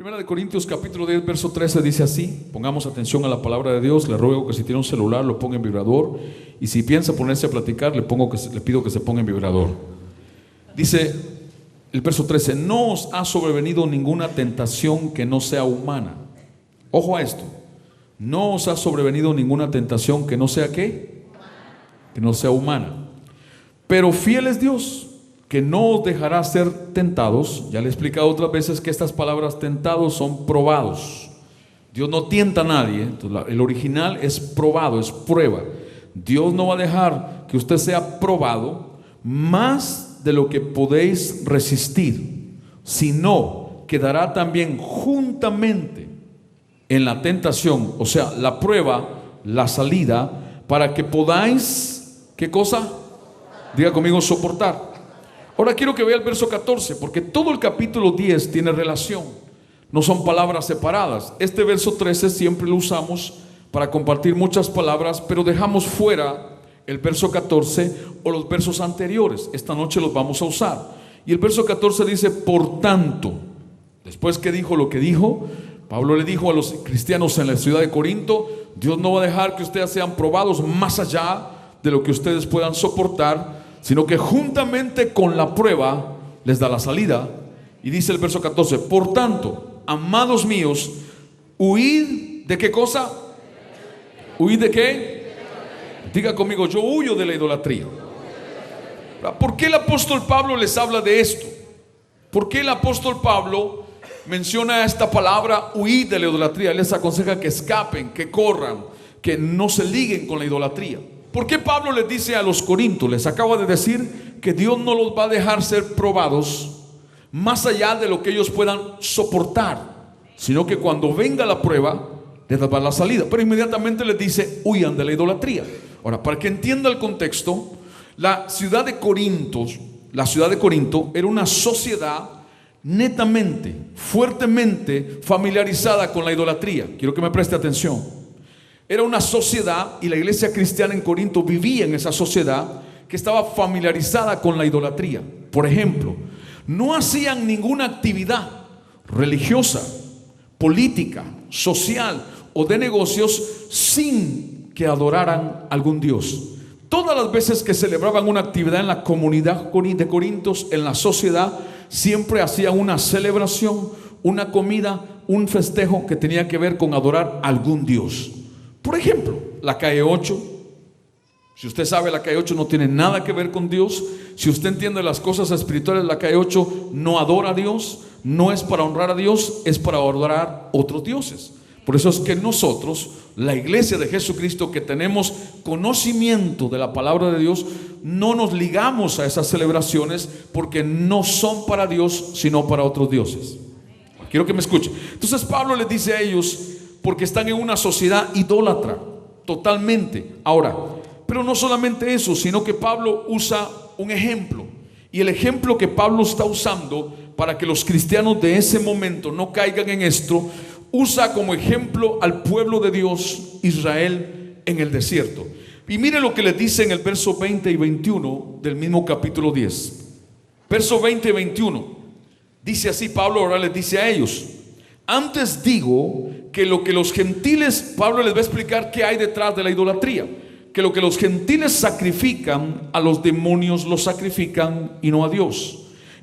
Primera de Corintios capítulo 10 verso 13 dice así. Pongamos atención a la palabra de Dios. Le ruego que si tiene un celular lo ponga en vibrador, y si piensa ponerse a platicar le pido que se ponga en vibrador. Dice el verso 13: no os ha sobrevenido ninguna tentación que no sea humana. Ojo a esto: no os ha sobrevenido ninguna tentación que no sea ¿qué? Que no sea humana. Pero fiel es Dios, que no os dejará ser tentados. Ya le he explicado otras veces que estas palabras tentados son probados. Dios no tienta a nadie. Entonces, el original es probado, es prueba. Dios no va a dejar que usted sea probado más de lo que podéis resistir, sino que dará también juntamente en la tentación, o sea, la prueba, la salida, para que podáis, ¿qué cosa? Diga conmigo, soportar. Ahora quiero que vea el verso 14, porque todo el capítulo 10 tiene relación, no son palabras separadas. Este verso 13 siempre lo usamos para compartir muchas palabras, pero dejamos fuera el verso 14 o los versos anteriores. Esta noche los vamos a usar. Y el verso 14 dice: por tanto, después que dijo lo que dijo, Pablo le dijo a los cristianos en la ciudad de Corinto: Dios no va a dejar que ustedes sean probados más allá de lo que ustedes puedan soportar, sino que juntamente con la prueba les da la salida. Y dice el verso 14: por tanto, amados míos, huid ¿de qué cosa? ¿Huid de qué? Diga conmigo: yo huyo de la idolatría. ¿Por qué el apóstol Pablo les habla de esto? ¿Por qué el apóstol Pablo menciona esta palabra, huid de la idolatría? Él les aconseja que escapen, que corran, que no se liguen con la idolatría. ¿Por qué Pablo les dice a los corintios? Les acaba de decir que Dios no los va a dejar ser probados más allá de lo que ellos puedan soportar, sino que cuando venga la prueba les va a dar la salida. Pero inmediatamente les dice: huyan de la idolatría. Ahora, para que entienda el contexto, la ciudad de Corinto era una sociedad netamente, fuertemente familiarizada con la idolatría. Quiero que me preste atención. Era una sociedad, y la iglesia cristiana en Corinto vivía en esa sociedad que estaba familiarizada con la idolatría. Por ejemplo, no hacían ninguna actividad religiosa, política, social o de negocios sin que adoraran a algún Dios. Todas las veces que celebraban una actividad en la comunidad de Corintios, en la sociedad, siempre hacían una celebración, una comida, un festejo que tenía que ver con adorar a algún Dios. Por ejemplo, la calle 8. Si usted sabe, la calle 8 no tiene nada que ver con Dios. Si usted entiende las cosas espirituales, la calle 8 no adora a Dios, no es para honrar a Dios, es para adorar otros dioses. Por eso es que nosotros, la iglesia de Jesucristo, que tenemos conocimiento de la palabra de Dios, no nos ligamos a esas celebraciones, porque no son para Dios, sino para otros dioses. Quiero que me escuchen. Entonces Pablo les dice a ellos, porque están en una sociedad idólatra, totalmente. Ahora, pero no solamente eso, sino que Pablo usa un ejemplo. Y el ejemplo que Pablo está usando para que los cristianos de ese momento no caigan en esto, usa como ejemplo al pueblo de Dios, Israel, en el desierto. Y mire lo que les dice en el verso 20 y 21 del mismo capítulo 10. Verso 20 y 21. Dice así Pablo, ahora les dice a ellos: antes digo que lo que los gentiles, Pablo les va a explicar qué hay detrás de la idolatría, que lo que los gentiles sacrifican, a los demonios los sacrifican y no a Dios.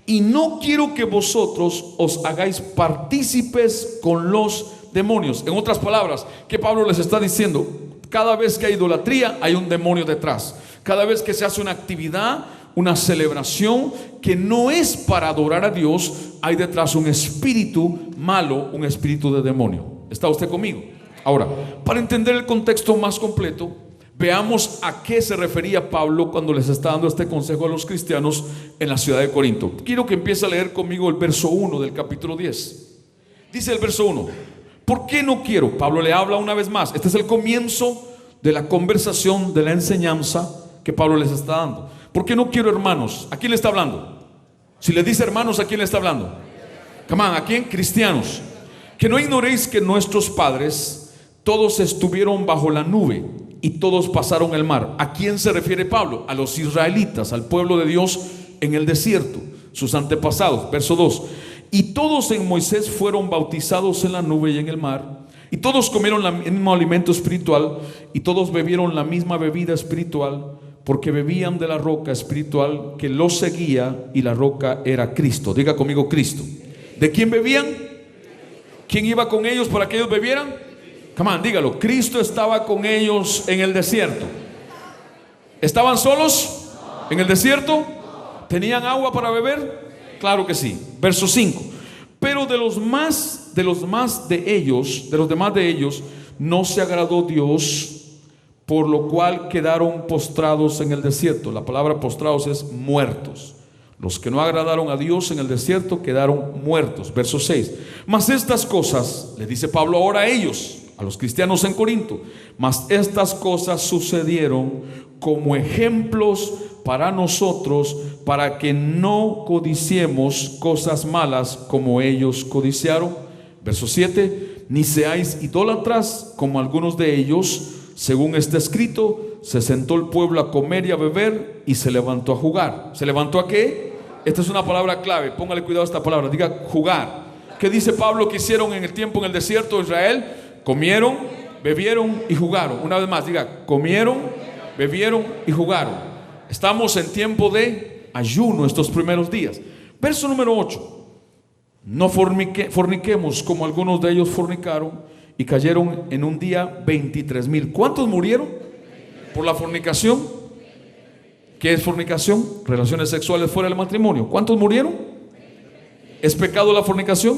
Y no quiero que vosotros os hagáis partícipes con los demonios. En otras palabras, ¿qué Pablo les está diciendo? Cada vez que hay idolatría, hay un demonio detrás. Cada vez que se hace una actividad, una celebración que no es para adorar a Dios, hay detrás un espíritu malo, un espíritu de demonio. ¿Está usted conmigo? Ahora, para entender el contexto más completo, veamos a qué se refería Pablo cuando les está dando este consejo a los cristianos en la ciudad de Corinto. Quiero que empiece a leer conmigo el verso 1 del capítulo 10. Dice el verso 1: ¿por qué no quiero? Pablo le habla una vez más. Este es el comienzo de la conversación, de la enseñanza que Pablo les está dando. ¿Por qué no quiero, hermanos? ¿A quién le está hablando? Si le dice hermanos, ¿a quién le está hablando? Come on, ¿a quién? Cristianos. Que no ignoréis que nuestros padres todos estuvieron bajo la nube y todos pasaron el mar. ¿A quién se refiere Pablo? A los israelitas, al pueblo de Dios en el desierto, sus antepasados. Verso 2: Y todos en Moisés fueron bautizados en la nube y en el mar. Y todos comieron el mismo alimento espiritual. Y todos bebieron la misma bebida espiritual, porque bebían de la roca espiritual que los seguía, y la roca era Cristo. Diga conmigo, Cristo. ¿De quién bebían? ¿Quién iba con ellos para que ellos bebieran? Come on, dígalo. Cristo estaba con ellos en el desierto. ¿Estaban solos en el desierto? ¿Tenían agua para beber? Claro que sí. Verso 5. Pero de los demás de ellos no se agradó Dios, por lo cual quedaron postrados en el desierto. La palabra postrados es muertos. Los que no agradaron a Dios en el desierto quedaron muertos. Verso 6. Mas estas cosas, le dice Pablo ahora a ellos, a los cristianos en Corinto, mas estas cosas sucedieron como ejemplos para nosotros, para que no codiciemos cosas malas como ellos codiciaron. Verso 7. Ni seáis idólatras como algunos de ellos, según está escrito, se sentó el pueblo a comer y a beber y se levantó a jugar. ¿Se levantó a qué? Esta es una palabra clave, póngale cuidado a esta palabra, diga jugar. ¿Qué dice Pablo que hicieron en el tiempo en el desierto de Israel? Comieron, bebieron y jugaron. Una vez más, diga, comieron, bebieron y jugaron. Estamos en tiempo de ayuno estos primeros días. Verso número 8. No forniquemos como algunos de ellos fornicaron y cayeron en un día 23,000. ¿Cuántos murieron por la fornicación? ¿Qué es fornicación? Relaciones sexuales fuera del matrimonio. ¿Cuántos murieron? ¿Es pecado la fornicación?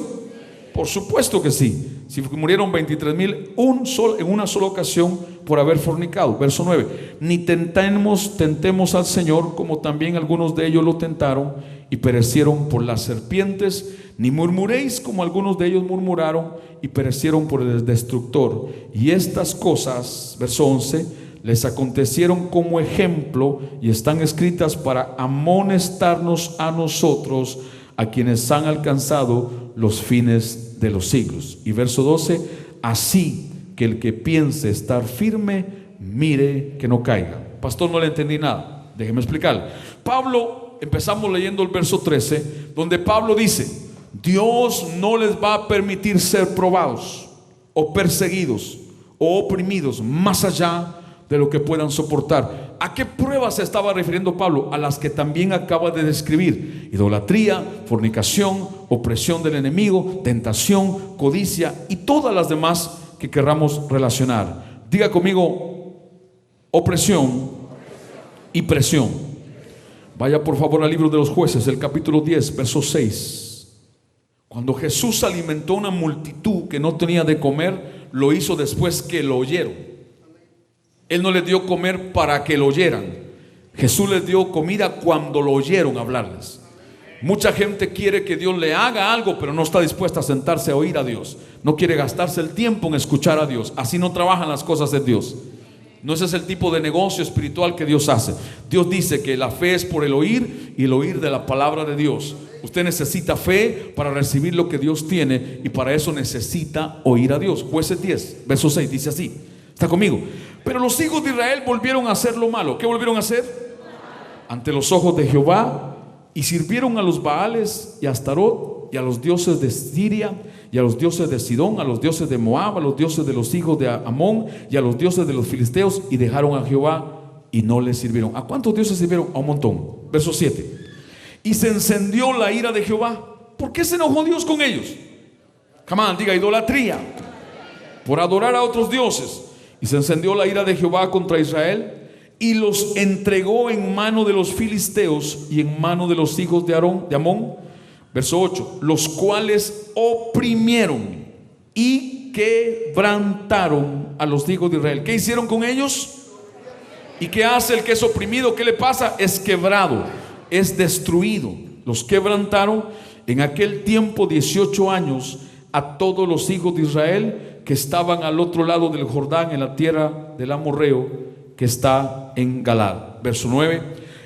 Por supuesto que sí. Si murieron 23,000 en una sola ocasión por haber fornicado. Verso 9. Ni tentemos al Señor, como también algunos de ellos lo tentaron y perecieron por las serpientes. Ni murmuréis como algunos de ellos murmuraron y perecieron por el destructor. Y estas cosas, verso 11, les acontecieron como ejemplo y están escritas para amonestarnos a nosotros, a quienes han alcanzado los fines de los siglos. Y verso 12, así que el que piense estar firme, mire que no caiga. Pastor, no le entendí nada, déjeme explicarle. Pablo, empezamos leyendo el verso 13, donde Pablo dice: Dios no les va a permitir ser probados o perseguidos o oprimidos más allá de lo que puedan soportar. ¿A qué pruebas se estaba refiriendo Pablo? A las que también acaba de describir: idolatría, fornicación, opresión del enemigo, tentación, codicia y todas las demás que querramos relacionar. Diga conmigo: opresión y presión. Vaya por favor al libro de los Jueces, el capítulo 10, verso 6. Cuando Jesús alimentó una multitud que no tenía de comer, lo hizo después que lo oyeron. Él no les dio comer para que lo oyeran. Jesús les dio comida cuando lo oyeron hablarles. Mucha gente quiere que Dios le haga algo, pero no está dispuesta a sentarse a oír a Dios. No quiere gastarse el tiempo en escuchar a Dios. Así no trabajan las cosas de Dios. No ese es el tipo de negocio espiritual que Dios hace. Dios dice que la fe es por el oír, y el oír de la palabra de Dios. Usted necesita fe para recibir lo que Dios tiene, y para eso necesita oír a Dios. Jueces 10, verso 6 dice así. ¿Está conmigo? Pero los hijos de Israel volvieron a hacer lo malo. ¿Qué volvieron a hacer? Ante los ojos de Jehová, y sirvieron a los Baales y a Astarot y a los dioses de Siria y a los dioses de Sidón, a los dioses de Moab, a los dioses de los hijos de Amón y a los dioses de los filisteos, y dejaron a Jehová y no le sirvieron. ¿A cuántos dioses sirvieron? A un montón. Verso 7. Y se encendió la ira de Jehová. ¿Por qué se enojó Dios con ellos? Come on, diga idolatría, por adorar a otros dioses. Y se encendió la ira de Jehová contra Israel, y los entregó en mano de los filisteos y en mano de los hijos de Amón. Verso 8. Los cuales oprimieron y quebrantaron a los hijos de Israel. ¿Qué hicieron con ellos? ¿Y qué hace el que es oprimido? ¿Qué le pasa? Es quebrado, es destruido. Los quebrantaron en aquel tiempo 18 años a todos los hijos de Israel que estaban al otro lado del Jordán, en la tierra del amorreo que está en Galad. Verso 9.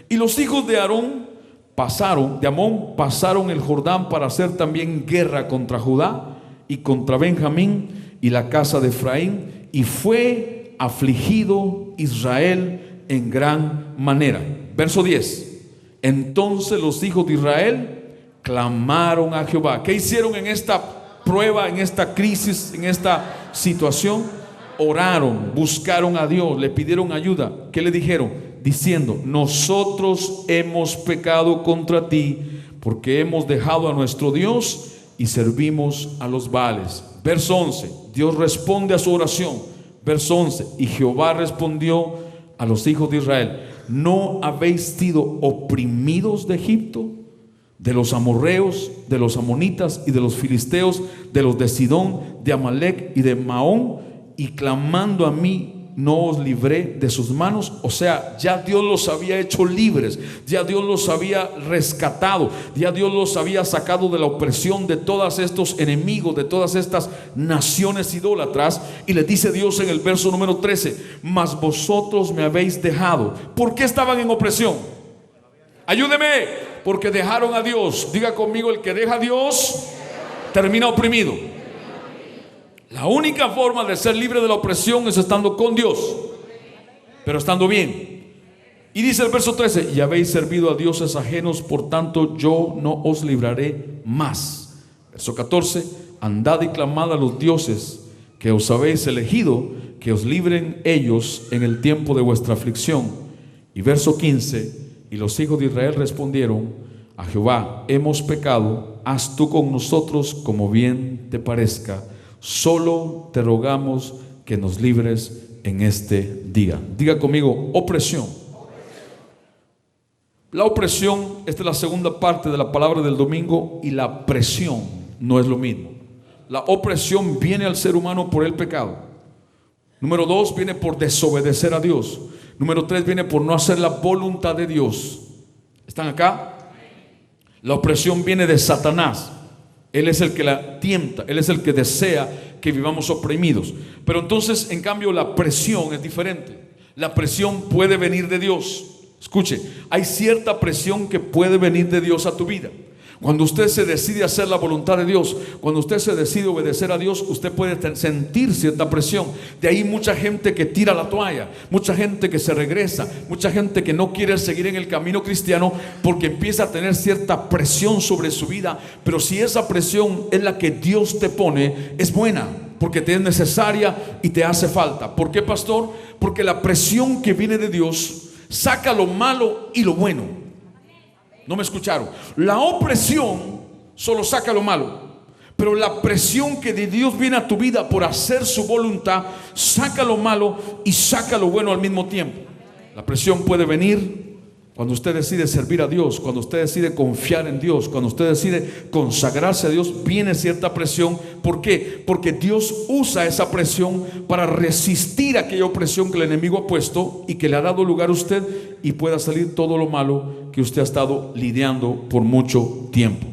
Y los hijos de Amón pasaron el Jordán para hacer también guerra contra Judá y contra Benjamín y la casa de Efraín, y fue afligido Israel en gran manera. Verso 10. Entonces los hijos de Israel clamaron a Jehová. ¿Qué hicieron en esta prueba, en esta crisis, en esta situación? Oraron, buscaron a Dios, le pidieron ayuda. ¿Qué le dijeron? Diciendo: nosotros hemos pecado contra ti, porque hemos dejado a nuestro Dios y servimos a los Baales. Verso 11, Dios responde a su oración. Verso 11, y Jehová respondió a los hijos de Israel: ¿no habéis sido oprimidos de Egipto? De los amorreos, de los amonitas y de los filisteos, de los de Sidón, de Amalec y de Maón, y clamando a mí no os libré de sus manos. O sea, ya Dios los había hecho libres, ya Dios los había rescatado, ya Dios los había sacado de la opresión de todos estos enemigos, de todas estas naciones idólatras. Y les dice Dios en el verso número 13: mas vosotros me habéis dejado. ¿Por qué estaban en opresión? Ayúdeme. Porque dejaron a Dios. Diga conmigo: el que deja a Dios termina oprimido. La única forma de ser libre de la opresión es estando con Dios, pero estando bien. Y dice el verso 13: y habéis servido a dioses ajenos, por tanto yo no os libraré más. Verso 14: andad y clamad a los dioses que os habéis elegido, que os libren ellos en el tiempo de vuestra aflicción. Y verso 15: y los hijos de Israel respondieron a Jehová: hemos pecado, haz tú con nosotros como bien te parezca. Solo te rogamos que nos libres en este día. Diga conmigo: opresión. La opresión, esta es la segunda parte de la palabra del domingo, y la presión no es lo mismo. La opresión viene al ser humano por el pecado. Número 2, viene por desobedecer a Dios. Número 3, viene por no hacer la voluntad de Dios. ¿Están acá? La opresión viene de Satanás. Él es el que la tienta, Él es el que desea que vivamos oprimidos. Pero entonces, en cambio, la presión es diferente. La presión puede venir de Dios. Escuche, hay cierta presión que puede venir de Dios a tu vida. Cuando usted se decide hacer la voluntad de Dios, cuando usted se decide obedecer a Dios, usted puede sentir cierta presión. De ahí mucha gente que tira la toalla, mucha gente que se regresa, mucha gente que no quiere seguir en el camino cristiano porque empieza a tener cierta presión sobre su vida. Pero si esa presión es la que Dios te pone, es buena, porque te es necesaria y te hace falta. ¿Por qué, pastor? Porque la presión que viene de Dios saca lo malo y lo bueno. ¿No me escucharon? La opresión solo saca lo malo, pero la presión que de Dios viene a tu vida por hacer su voluntad saca lo malo y saca lo bueno al mismo tiempo. La presión puede venir cuando usted decide servir a Dios, cuando usted decide confiar en Dios, cuando usted decide consagrarse a Dios, viene cierta presión. ¿Por qué? Porque Dios usa esa presión para resistir aquella opresión que el enemigo ha puesto y que le ha dado lugar a usted, y pueda salir todo lo malo que usted ha estado lidiando por mucho tiempo.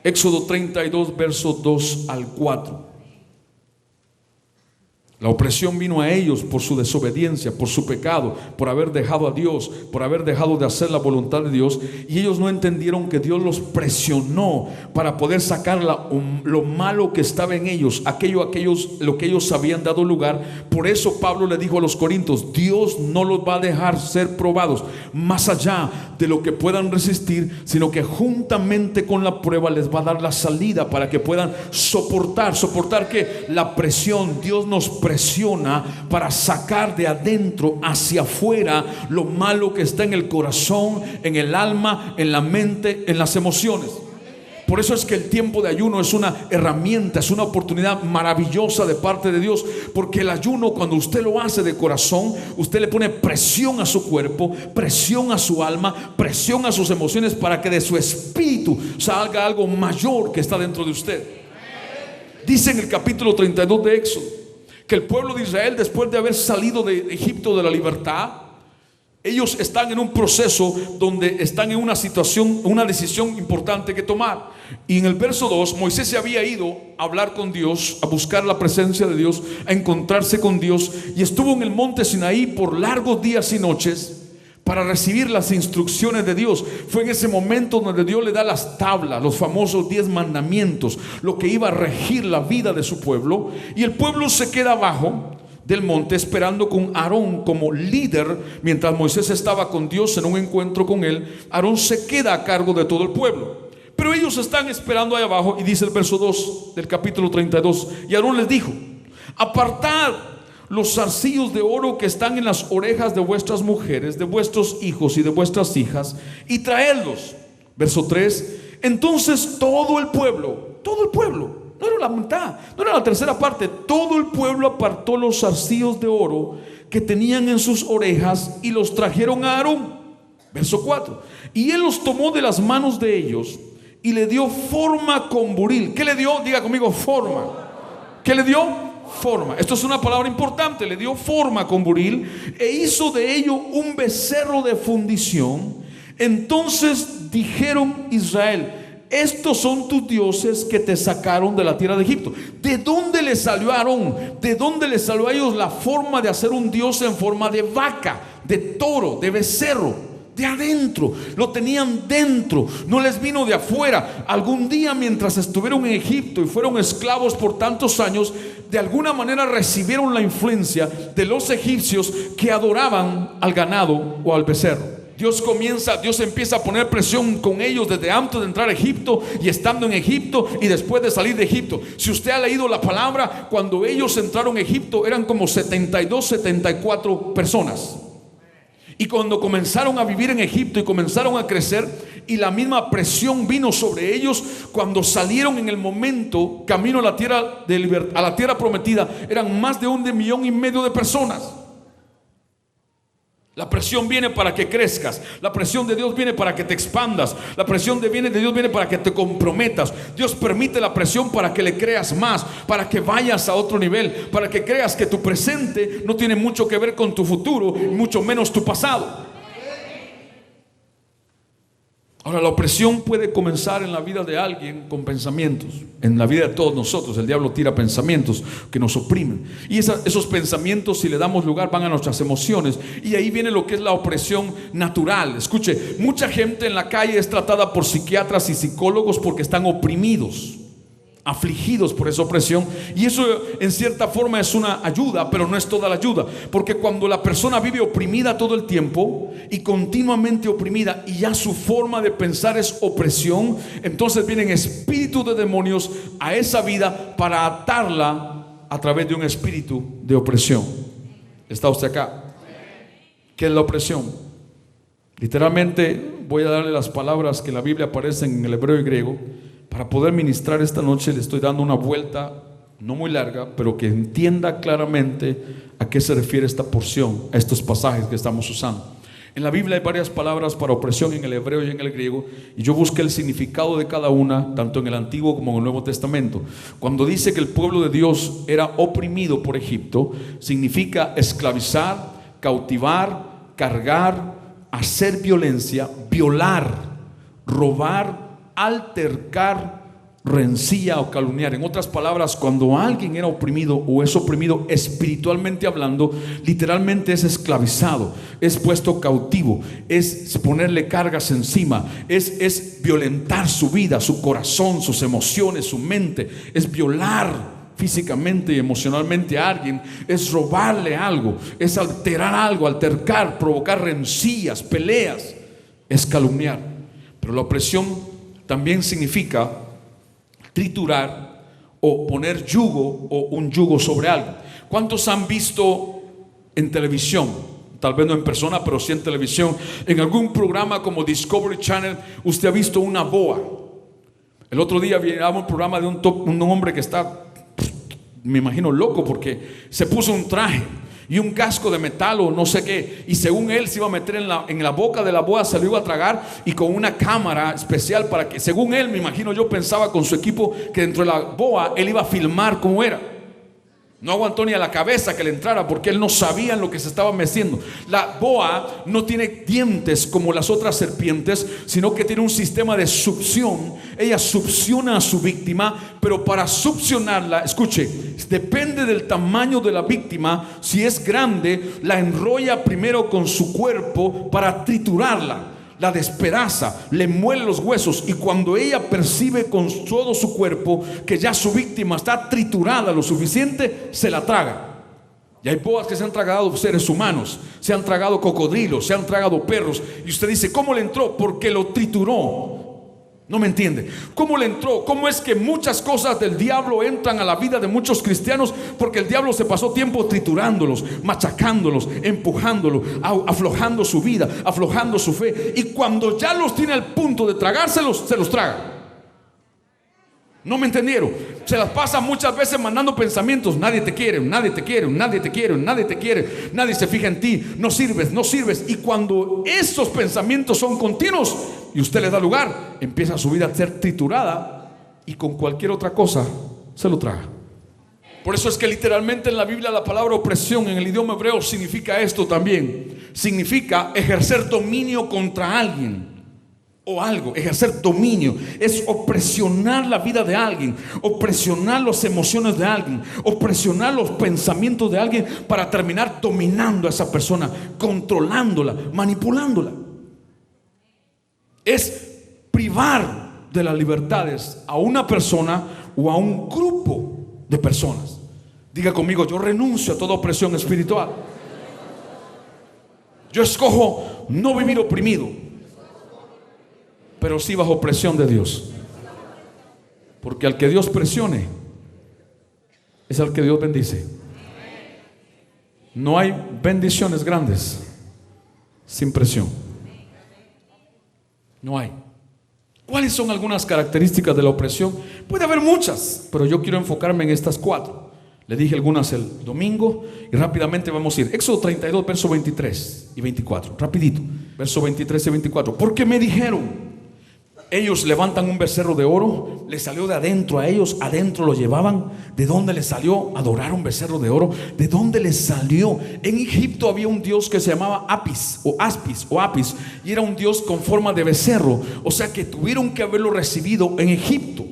Éxodo 32, versos 2 al 4. La opresión vino a ellos por su desobediencia, por su pecado, por haber dejado a Dios, por haber dejado de hacer la voluntad de Dios. Y ellos no entendieron que Dios los presionó para poder sacar lo malo que estaba en ellos, lo que ellos habían dado lugar. Por eso Pablo le dijo a los corintios: Dios no los va a dejar ser probados más allá de lo que puedan resistir, sino que juntamente con la prueba les va a dar la salida para que puedan soportar que la presión. Dios nos presiona para sacar de adentro hacia afuera lo malo que está en el corazón, en el alma, en la mente, en las emociones. Por eso es que el tiempo de ayuno es una herramienta, es una oportunidad maravillosa de parte de Dios, porque el ayuno, cuando usted lo hace de corazón, usted le pone presión a su cuerpo, presión a su alma, presión a sus emociones, para que de su espíritu salga algo mayor que está dentro de usted. Dice en el capítulo 32 de Éxodo que el pueblo de Israel, después de haber salido de Egipto, de la libertad, ellos están en un proceso donde están en una situación, una decisión importante que tomar. Y en el verso 2, Moisés se había ido a hablar con Dios, a buscar la presencia de Dios, a encontrarse con Dios, y estuvo en el monte Sinaí por largos días y noches para recibir las instrucciones de Dios. Fue en ese momento donde Dios le da las tablas, los famosos 10 mandamientos, lo que iba a regir la vida de su pueblo. Y el pueblo se queda abajo del monte esperando con Aarón como líder. Mientras Moisés estaba con Dios en un encuentro con él, Aarón se queda a cargo de todo el pueblo. Pero ellos están esperando ahí abajo, y dice el verso 2 del capítulo 32: y Aarón les dijo: apartad los zarcillos de oro que están en las orejas de vuestras mujeres, de vuestros hijos y de vuestras hijas, y traedlos. Verso 3: entonces todo el pueblo, no era la mitad, no era la tercera parte, todo el pueblo apartó los zarcillos de oro que tenían en sus orejas y los trajeron a Aarón. Verso 4: y él los tomó de las manos de ellos y le dio forma con buril. ¿Qué le dio? Diga conmigo: forma. ¿Qué le dio? Forma. Esto es una palabra importante. Le dio forma con buril e hizo de ello un becerro de fundición. Entonces dijeron Israel: estos son tus dioses que te sacaron de la tierra de Egipto. ¿De dónde les salió a Aarón? ¿De dónde les salió a ellos la forma de hacer un dios en forma de vaca, de toro, de becerro? De adentro, lo tenían dentro, no les vino de afuera. Algún día, mientras estuvieron en Egipto y fueron esclavos por tantos años, de alguna manera recibieron la influencia de los egipcios que adoraban al ganado o al becerro. Dios empieza a poner presión con ellos desde antes de entrar a Egipto y estando en Egipto y después de salir de Egipto. Si usted ha leído la palabra, cuando ellos entraron a Egipto eran como 72, 74 personas. Y cuando comenzaron a vivir en Egipto y comenzaron a crecer, y la misma presión vino sobre ellos, cuando salieron en el momento camino a la tierra a la tierra prometida, eran más de 1,5 millones de personas. La presión viene para que crezcas. La presión de Dios viene para que te expandas. La presión de Dios viene para que te comprometas. Dios permite la presión para que le creas más, para que vayas a otro nivel, para que creas que tu presente no tiene mucho que ver con tu futuro, y mucho menos tu pasado. Ahora, la opresión puede comenzar en la vida de alguien con pensamientos. En la vida de todos nosotros el diablo tira pensamientos que nos oprimen, y esos pensamientos, si le damos lugar, van a nuestras emociones, y ahí viene lo que es la opresión natural. Escuche, mucha gente en la calle es tratada por psiquiatras y psicólogos porque están oprimidos, afligidos por esa opresión, y eso en cierta forma es una ayuda, pero no es toda la ayuda, porque cuando la persona vive oprimida todo el tiempo y continuamente oprimida, y ya su forma de pensar es opresión, entonces vienen espíritus de demonios a esa vida para atarla a través de un espíritu de opresión. ¿Está usted acá? ¿Qué es la opresión? Literalmente voy a darle las palabras que en la Biblia aparecen en el hebreo y griego. Para poder ministrar esta noche le estoy dando una vuelta no muy larga, pero que entienda claramente a qué se refiere esta porción, a estos pasajes que estamos usando. En la Biblia hay varias palabras para opresión en el hebreo y en el griego, y yo busqué el significado de cada una, tanto en el Antiguo como en el Nuevo Testamento. Cuando dice que el pueblo de Dios era oprimido por Egipto, significa esclavizar, cautivar, cargar, hacer violencia, violar, robar, altercar, rencilla o calumniar. En otras palabras, cuando alguien era oprimido o es oprimido espiritualmente hablando, literalmente es esclavizado, es puesto cautivo, es ponerle cargas encima, es violentar su vida, su corazón, sus emociones, su mente, es violar físicamente y emocionalmente a alguien, es robarle algo, es alterar algo, altercar, provocar rencillas, peleas, es calumniar. Pero la opresión también significa triturar o poner yugo o un yugo sobre algo. ¿Cuántos han visto en televisión? Tal vez no en persona, pero sí en televisión, en algún programa como Discovery Channel, usted ha visto una boa. El otro día había un programa de un hombre que está, me imagino, loco, porque se puso un traje y un casco de metal o no sé qué, y según él se iba a meter en la boca de la boa, se lo iba a tragar, y con una cámara especial para que, según él, me imagino yo, pensaba con su equipo que dentro de la boa él iba a filmar cómo era. No aguantó ni a la cabeza que le entrara, porque él no sabía en lo que se estaba meciendo. La boa no tiene dientes como las otras serpientes, sino que tiene un sistema de succión. Ella succiona a su víctima, pero para succionarla, escuche, depende del tamaño de la víctima. Si es grande, la enrolla primero con su cuerpo para triturarla, la despedaza, le muele los huesos, y cuando ella percibe con todo su cuerpo que ya su víctima está triturada lo suficiente, se la traga. Y hay boas que se han tragado seres humanos, se han tragado cocodrilos, se han tragado perros, y usted dice, ¿cómo le entró? Porque lo trituró. No me entiende. ¿Cómo le entró? ¿Cómo es que muchas cosas del diablo entran a la vida de muchos cristianos? Porque el diablo se pasó tiempo triturándolos, machacándolos, empujándolos, aflojando su vida, aflojando su fe. Y cuando ya los tiene al punto de tragárselos, se los traga. ¿No me entendieron? Se las pasa muchas veces mandando pensamientos: nadie te quiere, nadie te quiere, nadie te quiere, nadie te quiere, nadie se fija en ti, no sirves, no sirves. Y cuando esos pensamientos son continuos y usted les da lugar, empieza su vida a ser triturada y con cualquier otra cosa se lo traga. Por eso es que literalmente en la Biblia la palabra opresión en el idioma hebreo significa esto también. Significa ejercer dominio contra alguien o algo. Ejercer dominio es opresionar la vida de alguien, opresionar las emociones de alguien, opresionar los pensamientos de alguien para terminar dominando a esa persona, controlándola, manipulándola. Es privar de las libertades a una persona o a un grupo de personas. Diga conmigo: yo renuncio a toda opresión espiritual. Yo escojo no vivir oprimido, pero sí bajo presión de Dios. Porque al que Dios presione es al que Dios bendice. No hay bendiciones grandes sin presión. No hay. ¿Cuáles son algunas características de la opresión? Puede haber muchas, pero yo quiero enfocarme en estas 4. Le dije algunas el domingo y rápidamente vamos a ir. Éxodo 32, verso 23 y 24. Rapidito, verso 23 y 24. Porque me dijeron: ellos levantan un becerro de oro. Le salió de adentro a ellos, adentro lo llevaban. ¿De dónde les salió? Adorar un becerro de oro. ¿De dónde les salió? En Egipto había un dios que se llamaba Apis o Apis, y era un dios con forma de becerro. O sea que tuvieron que haberlo recibido en Egipto.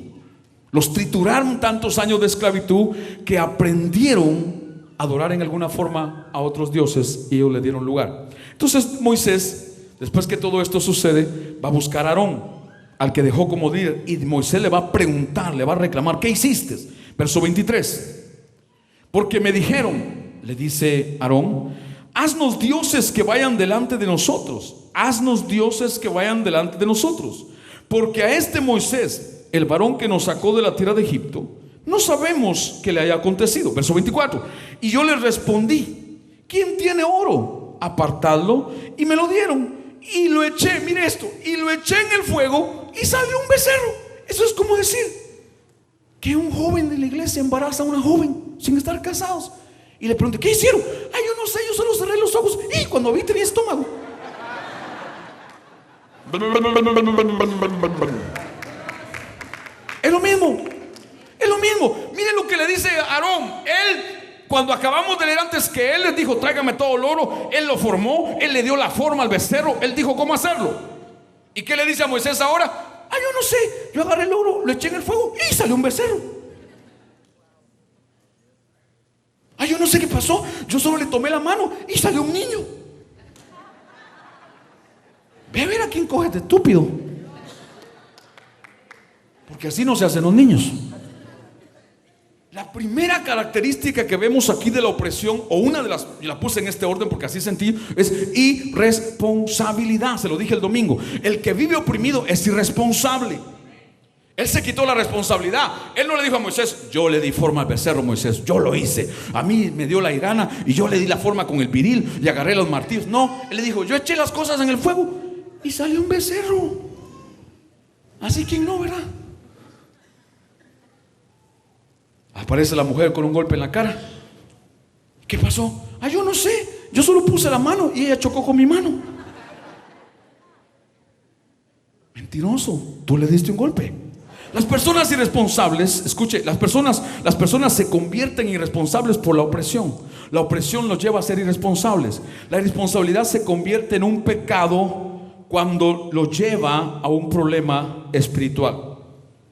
Los trituraron tantos años de esclavitud que aprendieron a adorar en alguna forma a otros dioses y ellos le dieron lugar. Entonces Moisés, después que todo esto sucede, va a buscar a Aarón, al que dejó como líder, y Moisés le va a preguntar, le va a reclamar: ¿qué hiciste? Verso 23. Porque me dijeron, le dice Aarón: haznos dioses que vayan delante de nosotros. Haznos dioses que vayan delante de nosotros. Porque a este Moisés, el varón que nos sacó de la tierra de Egipto, no sabemos qué le haya acontecido. Verso 24. Y yo les respondí: ¿quién tiene oro? Apartadlo. Y me lo dieron. Y lo eché, mire esto, y lo eché en el fuego y salió un becerro. Eso es como decir que un joven de la iglesia embaraza a una joven sin estar casados y le pregunta: ¿qué hicieron? Ay, yo no sé, yo solo cerré los ojos y cuando vi tenía estómago. Es lo mismo, es lo mismo. Miren lo que le dice Aarón. Él, cuando acabamos de leer antes que él les dijo: tráigame todo el oro, él lo formó, él le dio la forma al becerro, él dijo cómo hacerlo. ¿Y qué le dice a Moisés ahora? Ah, yo no sé, yo agarré el oro, lo eché en el fuego y salió un becerro. Ah, yo no sé qué pasó, yo solo le tomé la mano y salió un niño. Ve a ver a quién coges de estúpido, porque así no se hacen los niños. La primera característica que vemos aquí de la opresión, o una de las, y la puse en este orden porque así sentí, es irresponsabilidad. Se lo dije el domingo: el que vive oprimido es irresponsable. Él se quitó la responsabilidad. Él no le dijo a Moisés: yo le di forma al becerro, Moisés, yo lo hice, a mí me dio la gana y yo le di la forma con el viril y agarré los martillos. No, él le dijo: yo eché las cosas en el fuego y salió un becerro. Así que no, ¿verdad? Aparece la mujer con un golpe en la cara. ¿Qué pasó? Ah, yo no sé, yo solo puse la mano y ella chocó con mi mano. Mentiroso, tú le diste un golpe. Las personas irresponsables, escuche, las personas se convierten en irresponsables por la opresión. La opresión los lleva a ser irresponsables. La irresponsabilidad se convierte en un pecado cuando lo lleva a un problema espiritual.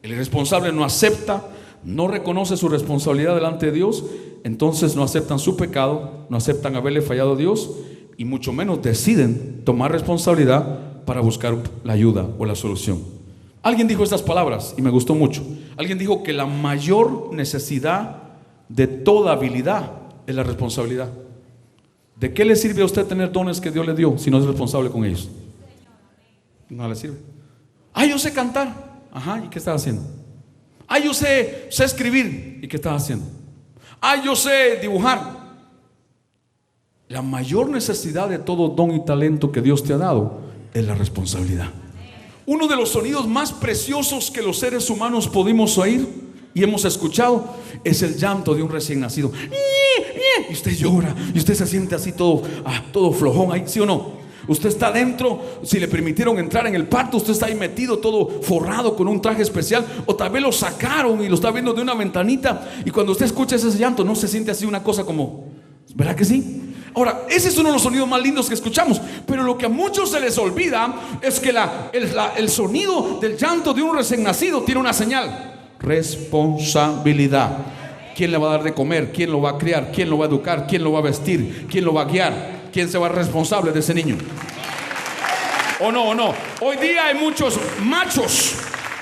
El irresponsable no acepta, no reconoce su responsabilidad delante de Dios, entonces no aceptan su pecado, no aceptan haberle fallado a Dios y mucho menos deciden tomar responsabilidad para buscar la ayuda o la solución. Alguien dijo estas palabras y me gustó mucho. Alguien dijo que la mayor necesidad de toda habilidad es la responsabilidad. ¿De qué le sirve a usted tener dones que Dios le dio si no es responsable con ellos? No le sirve. Ah, yo sé cantar. Ajá, ¿y qué estás haciendo? Ah, yo sé escribir. ¿Y qué estás haciendo? Ah, yo sé dibujar. La mayor necesidad de todo don y talento que Dios te ha dado es la responsabilidad. Uno de los sonidos más preciosos que los seres humanos pudimos oír y hemos escuchado es el llanto de un recién nacido. Y usted llora y usted se siente así todo flojón ahí, ¿sí o no? Usted está adentro, si le permitieron entrar en el parto, usted está ahí metido todo forrado con un traje especial, o tal vez lo sacaron y lo está viendo de una ventanita, y cuando usted escucha ese llanto no se siente así una cosa como, ¿verdad que sí? Ahora, ese es uno de los sonidos más lindos que escuchamos, pero lo que a muchos se les olvida es que el sonido del llanto de un recién nacido tiene una señal: responsabilidad. ¿Quién le va a dar de comer? ¿Quién lo va a criar? ¿Quién lo va a educar? ¿Quién lo va a vestir? ¿Quién lo va a guiar? ¿Quién se va a ser responsable de ese niño? ¿O no? Hoy día hay muchos machos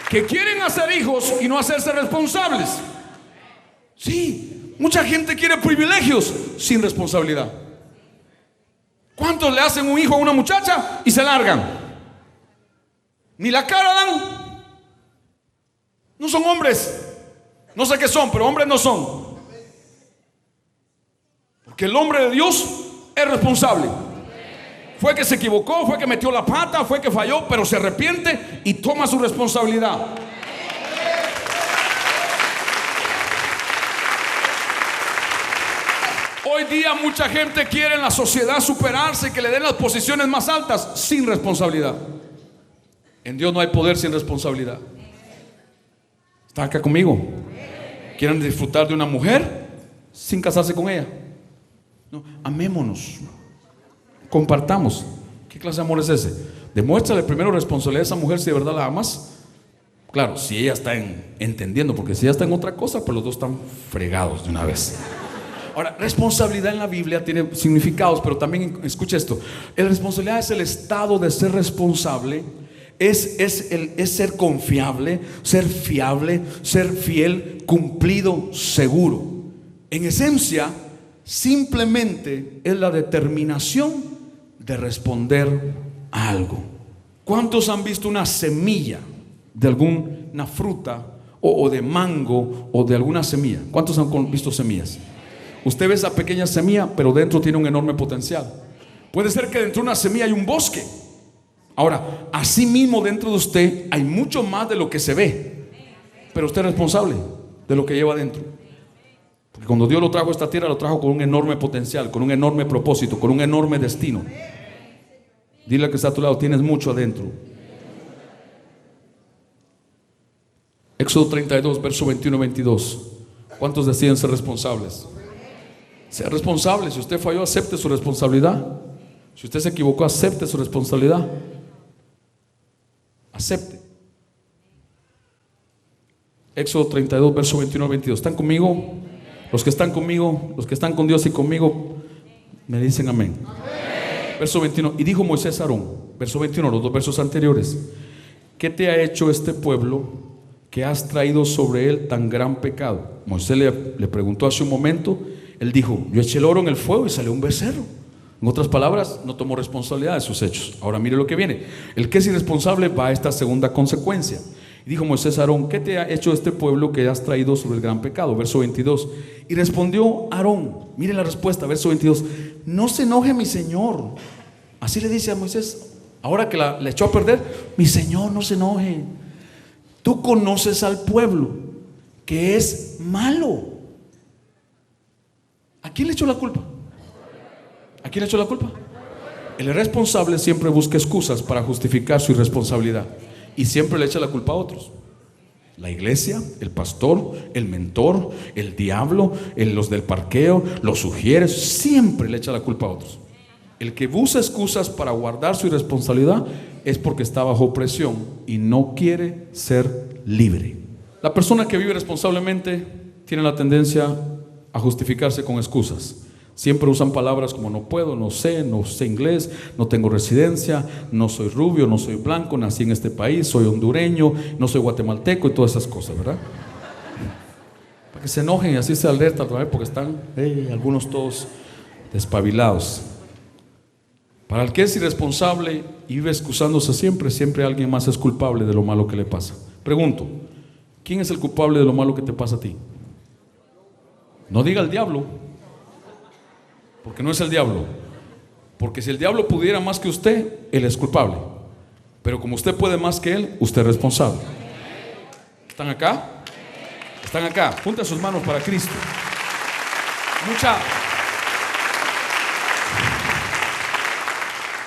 que quieren hacer hijos y no hacerse responsables. Sí, mucha gente quiere privilegios sin responsabilidad. ¿Cuántos le hacen un hijo a una muchacha y se largan? Ni la cara dan. No son hombres. No sé qué son, pero hombres no son. Porque el hombre de Dios es responsable. Fue que se equivocó, fue que metió la pata, fue que falló, pero se arrepiente y toma su responsabilidad. Hoy día mucha gente quiere en la sociedad superarse, que le den las posiciones más altas sin responsabilidad. En Dios no hay poder sin responsabilidad. ¿Está acá conmigo? ¿Quieren disfrutar de una mujer sin casarse con ella? No, amémonos, compartamos. ¿Qué clase de amor es ese? Demuéstrale primero responsabilidad a esa mujer si de verdad la amas. Claro, si ella está entendiendo, porque si ella está en otra cosa, pues los dos están fregados de una vez. Ahora, responsabilidad en la Biblia tiene significados, pero también escucha esto. La responsabilidad es el estado de ser responsable, es ser confiable, ser fiable, ser fiel, cumplido, seguro. En esencia, simplemente es la determinación de responder a algo. ¿Cuántos han visto una semilla de alguna fruta o de mango o de alguna semilla? ¿Cuántos han visto semillas? Usted ve esa pequeña semilla, pero dentro tiene un enorme potencial. Puede ser que dentro de una semilla hay un bosque. Ahora, así mismo dentro de usted hay mucho más de lo que se ve, pero usted es responsable de lo que lleva dentro. Porque cuando Dios lo trajo a esta tierra, lo trajo con un enorme potencial, con un enorme propósito, con un enorme destino. Dile al que está a tu lado: tienes mucho adentro. Éxodo 32, verso 21 y 22. ¿Cuántos deciden ser responsables? Sea responsable. Si usted falló, acepte su responsabilidad. Si usted se equivocó, acepte su responsabilidad. Acepte. Éxodo 32, verso 21 y 22. ¿Están conmigo? Los que están conmigo, los que están con Dios y conmigo, me dicen amén. Verso 21. Y dijo Moisés a Aarón, verso 21, los dos versos anteriores: ¿qué te ha hecho este pueblo que has traído sobre él tan gran pecado? Moisés le preguntó hace un momento. Él dijo: yo eché el oro en el fuego y salió un becerro. En otras palabras, no tomó responsabilidad de sus hechos. Ahora mire lo que viene. El que es irresponsable va a esta segunda consecuencia. Y dijo Moisés a Aarón: ¿qué te ha hecho este pueblo que has traído sobre el gran pecado? Verso 22. Y respondió Aarón, mire la respuesta, verso 22: no se enoje mi señor. Así le dice a Moisés, ahora que le echó a perder: mi señor, no se enoje. Tú conoces al pueblo, que es malo. ¿A quién le echó la culpa? ¿A quién le echó la culpa? El irresponsable siempre busca excusas para justificar su irresponsabilidad y siempre le echa la culpa a otros. La iglesia, el pastor, el mentor, el diablo, los del parqueo, los sugieres, siempre le echa la culpa a otros. El que busca excusas para guardar su irresponsabilidad es porque está bajo presión y no quiere ser libre. La persona que vive responsablemente tiene la tendencia a justificarse con excusas. Siempre usan palabras como no puedo, no sé inglés, no tengo residencia, no soy rubio, no soy blanco, nací en este país, soy hondureño, no soy guatemalteco y todas esas cosas, ¿verdad? Para que se enojen y así se alertan otra vez porque están algunos todos despabilados. Para el que es irresponsable y vive excusándose siempre, siempre alguien más es culpable de lo malo que le pasa. Pregunto, ¿quién es el culpable de lo malo que te pasa a ti? No diga el diablo, porque no es el diablo. Porque si el diablo pudiera más que usted, él es culpable. Pero como usted puede más que él, usted es responsable. ¿Están acá? Están acá. Junten sus manos para Cristo.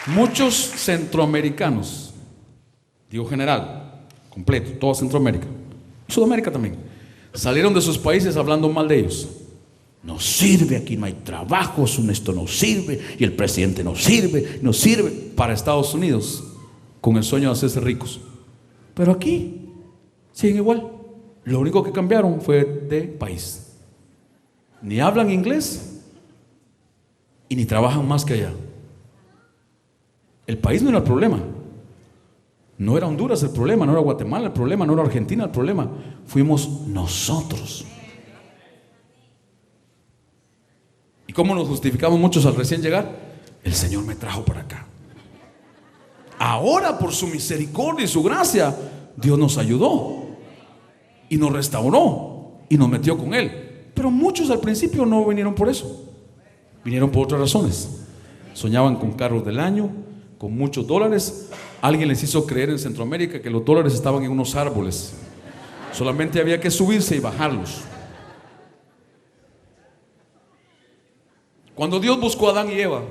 Muchos centroamericanos, digo general, completo, toda Centroamérica, Sudamérica también, salieron de sus países hablando mal de ellos. No sirve, aquí no hay trabajo, esto no sirve, y el presidente no sirve para Estados Unidos, con el sueño de hacerse ricos. Pero aquí siguen igual. Lo único que cambiaron fue de país. Ni hablan inglés y ni trabajan más que allá. El país no era el problema. No era Honduras el problema, no era Guatemala el problema, no era Argentina el problema. Fuimos nosotros. ¿Y cómo nos justificamos muchos al recién llegar? El Señor me trajo para acá. Ahora, por su misericordia y su gracia, Dios nos ayudó y nos restauró y nos metió con Él. Pero muchos al principio no vinieron por eso. Vinieron por otras razones. Soñaban con carros del año, con muchos dólares. Alguien les hizo creer en Centroamérica que los dólares estaban en unos árboles. Solamente había que subirse y bajarlos. Cuando Dios buscó a Adán y Eva,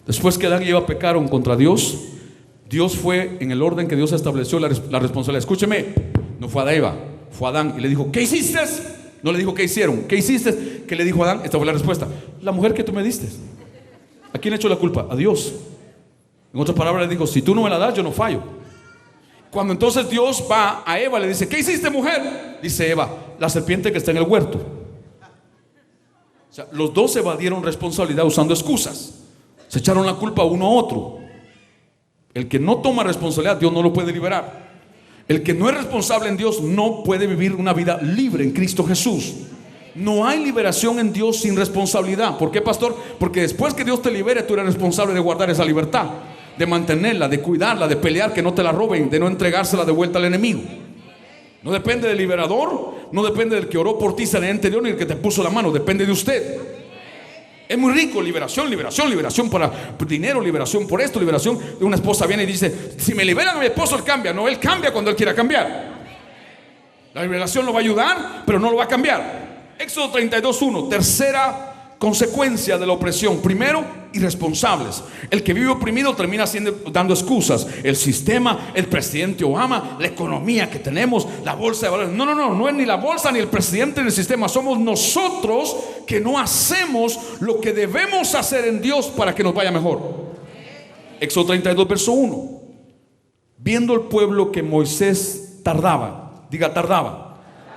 después que Adán y Eva pecaron contra Dios, Dios fue en el orden que Dios estableció la responsabilidad. Escúcheme, no fue a Eva, fue a Adán y le dijo, ¿qué hiciste? No le dijo, ¿qué hicieron? ¿Qué hiciste? ¿Qué le dijo a Adán? Esta fue la respuesta: la mujer que tú me diste. ¿A quién le echó la culpa? A Dios. En otras palabras le dijo, si tú no me la das, yo no fallo. Cuando entonces Dios va a Eva, le dice, ¿qué hiciste, mujer? Dice Eva, la serpiente que está en el huerto. O sea, los dos evadieron responsabilidad usando excusas. Se echaron la culpa uno a otro. El que no toma responsabilidad, Dios no lo puede liberar. El que no es responsable en Dios no puede vivir una vida libre en Cristo Jesús. No hay liberación en Dios sin responsabilidad. ¿Por qué, pastor? Porque después que Dios te libere, tú eres responsable de guardar esa libertad, de mantenerla, de cuidarla, de pelear que no te la roben, de no entregársela de vuelta al enemigo. No depende del liberador, no depende del que oró por ti en el anterior, ni el que te puso la mano, depende de usted. Es muy rico, liberación para dinero, liberación por esto, liberación. Una esposa viene y dice, si me liberan a mi esposo, él cambia. No, él cambia cuando él quiera cambiar. La liberación lo va a ayudar, pero no lo va a cambiar. Éxodo 32:1, tercera consecuencia de la opresión. Primero, irresponsables. El que vive oprimido termina dando excusas. El sistema, el presidente Obama, la economía que tenemos, la bolsa de valores. No es ni la bolsa ni el presidente ni el sistema. Somos nosotros que no hacemos lo que debemos hacer en Dios para que nos vaya mejor. Éxodo 32, verso 1. Viendo el pueblo que Moisés tardaba. Diga, tardaba.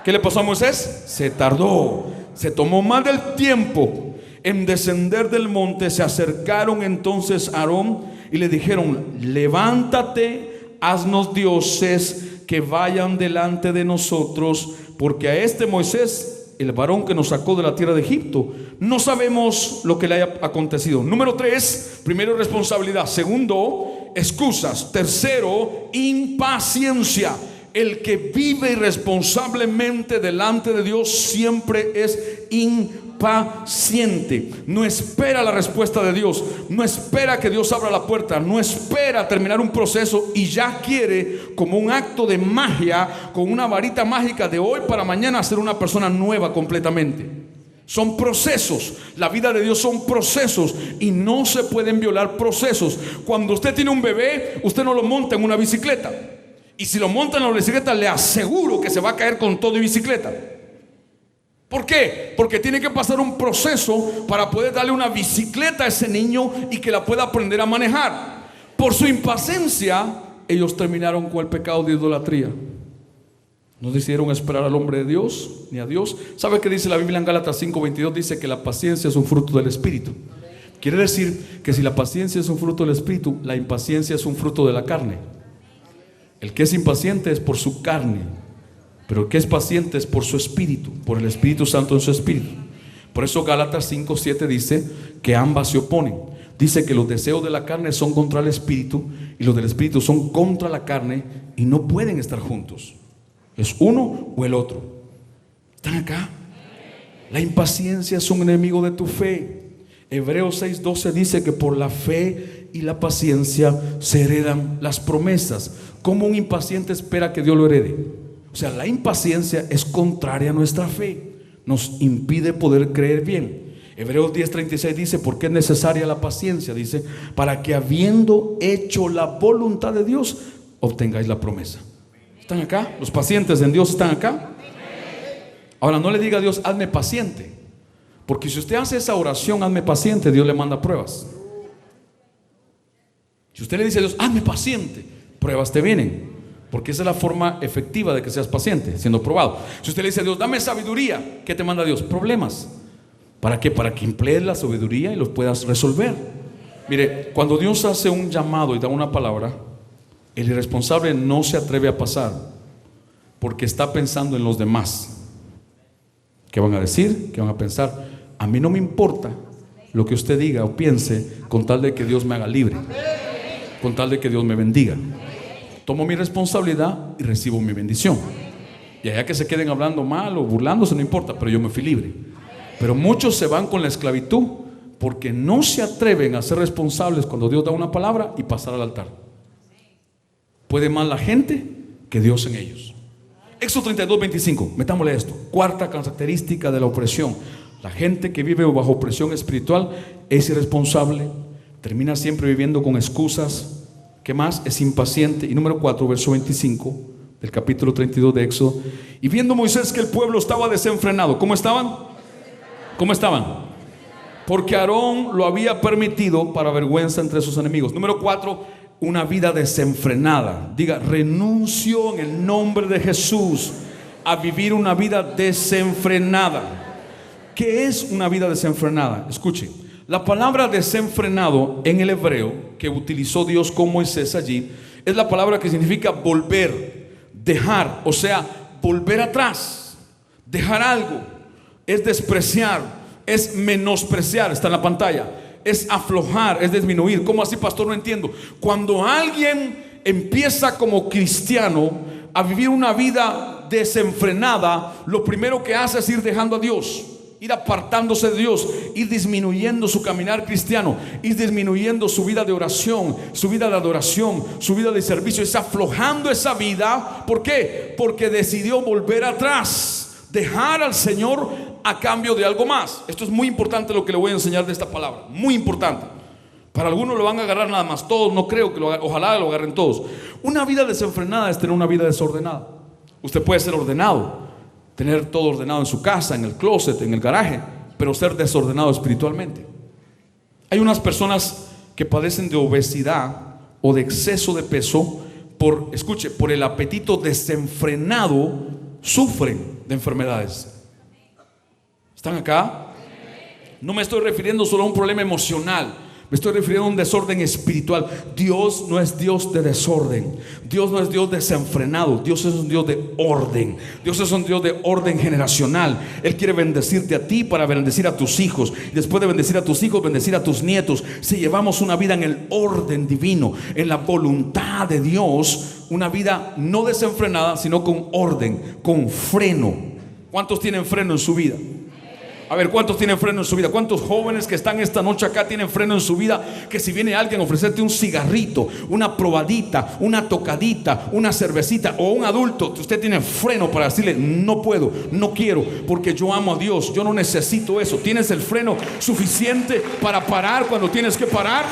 ¿Qué le pasó a Moisés? Se tardó. Se tomó más del tiempo en descender del monte. Se acercaron entonces a Aarón y le dijeron, levántate, haznos dioses que vayan delante de nosotros, porque a este Moisés, el varón que nos sacó de la tierra de Egipto, no sabemos lo que le haya acontecido. Número 3, primero, responsabilidad. Segundo, excusas. Tercero, impaciencia. El que vive irresponsablemente delante de Dios siempre es impaciente. No espera la respuesta de Dios, no espera que Dios abra la puerta, no espera terminar un proceso y ya quiere, como un acto de magia, con una varita mágica, de hoy para mañana ser una persona nueva completamente. Son procesos. La vida de Dios son procesos y no se pueden violar procesos. Cuando usted tiene un bebé, usted no lo monta en una bicicleta. Y si lo monta en la bicicleta, le aseguro que se va a caer con todo y bicicleta. ¿Por qué? Porque tiene que pasar un proceso para poder darle una bicicleta a ese niño y que la pueda aprender a manejar. Por su impaciencia, ellos terminaron con el pecado de idolatría. No decidieron esperar al hombre de Dios ni a Dios. ¿Sabe qué dice la Biblia en Gálatas 5:22? Dice que la paciencia es un fruto del Espíritu. Quiere decir que si la paciencia es un fruto del Espíritu, la impaciencia es un fruto de la carne. El que es impaciente es por su carne, pero el que es paciente es por su espíritu, por el Espíritu Santo en su espíritu. Por eso Gálatas 5:7 dice que ambas se oponen. Dice que los deseos de la carne son contra el espíritu y los del espíritu son contra la carne y no pueden estar juntos. ¿Es uno o el otro? ¿Están acá? La impaciencia es un enemigo de tu fe. Hebreos 6:12 dice que por la fe y la paciencia se heredan las promesas. ¿Cómo un impaciente espera que Dios lo herede? O sea, la impaciencia es contraria a nuestra fe, nos impide poder creer bien. Hebreos 10:36 dice, ¿por qué es necesaria la paciencia? Dice, para que habiendo hecho la voluntad de Dios, obtengáis la promesa. ¿Están acá? ¿Los pacientes en Dios están acá? Ahora, no le diga a Dios, hazme paciente, porque si usted hace esa oración, hazme paciente, Dios le manda pruebas. Si usted le dice a Dios, hazme paciente, pruebas te vienen, porque esa es la forma efectiva de que seas paciente, siendo probado. Si usted le dice a Dios, dame sabiduría, ¿qué te manda Dios? Problemas. ¿Para qué? Para que emplees la sabiduría y los puedas resolver. Mire, cuando Dios hace un llamado y da una palabra, el irresponsable no se atreve a pasar, porque está pensando en los demás. ¿Qué van a decir? ¿Qué van a pensar? A mí no me importa lo que usted diga o piense, con tal de que Dios me haga libre, con tal de que Dios me bendiga. Tomo mi responsabilidad y recibo mi bendición. Y allá que se queden hablando mal o burlándose, no importa, pero yo me fui libre. Pero muchos se van con la esclavitud porque no se atreven a ser responsables cuando Dios da una palabra y pasar al altar. Puede más la gente que Dios en ellos. Éxodo 32:25, metámosle esto. Cuarta característica de la opresión: la gente que vive bajo opresión espiritual es irresponsable, termina siempre viviendo con excusas. ¿Qué más? Es impaciente. Y número 4, verso 25 del capítulo 32 de Éxodo. Y viendo Moisés que el pueblo estaba desenfrenado, ¿cómo estaban? ¿Cómo estaban? Porque Aarón lo había permitido para vergüenza entre sus enemigos. Número 4, una vida desenfrenada. Diga, renuncio en el nombre de Jesús a vivir una vida desenfrenada. ¿Qué es una vida desenfrenada? Escuche, la palabra desenfrenado en el hebreo que utilizó Dios con Moisés allí es la palabra que significa volver, dejar, o sea, volver atrás, dejar algo, es despreciar, es menospreciar, está en la pantalla, es aflojar, es disminuir. ¿Cómo así, pastor? No entiendo. Cuando alguien empieza como cristiano a vivir una vida desenfrenada, lo primero que hace es ir dejando a Dios, ir apartándose de Dios, ir disminuyendo su caminar cristiano, ir disminuyendo su vida de oración, su vida de adoración, su vida de servicio, es aflojando esa vida. ¿Por qué? Porque decidió volver atrás, dejar al Señor a cambio de algo más. Esto es muy importante lo que le voy a enseñar de esta palabra, muy importante. Para algunos lo van a agarrar nada más, todos no creo que lo agarren, ojalá lo agarren todos. Una vida desenfrenada es tener una vida desordenada. Usted puede ser ordenado, tener todo ordenado en su casa, en el closet, en el garaje, pero ser desordenado espiritualmente. Hay unas personas que padecen de obesidad o de exceso de peso por, escuche, por el apetito desenfrenado, sufren de enfermedades. ¿Están acá? No me estoy refiriendo solo a un problema emocional, me estoy refiriendo a un desorden espiritual. Dios no es Dios de desorden, Dios no es Dios desenfrenado, Dios es un Dios de orden, Dios es un Dios de orden generacional. Él quiere bendecirte a ti para bendecir a tus hijos, y después de bendecir a tus hijos, bendecir a tus nietos. Si llevamos una vida en el orden divino, en la voluntad de Dios, una vida no desenfrenada, sino con orden, con freno. ¿Cuántos tienen freno en su vida? A ver, ¿cuántos tienen freno en su vida? ¿Cuántos jóvenes que están esta noche acá tienen freno en su vida? Que si viene alguien a ofrecerte un cigarrito, una probadita, una tocadita, una cervecita, o un adulto, usted tiene freno para decirle, no puedo, no quiero, porque yo amo a Dios, yo no necesito eso. ¿Tienes el freno suficiente para parar cuando tienes que parar?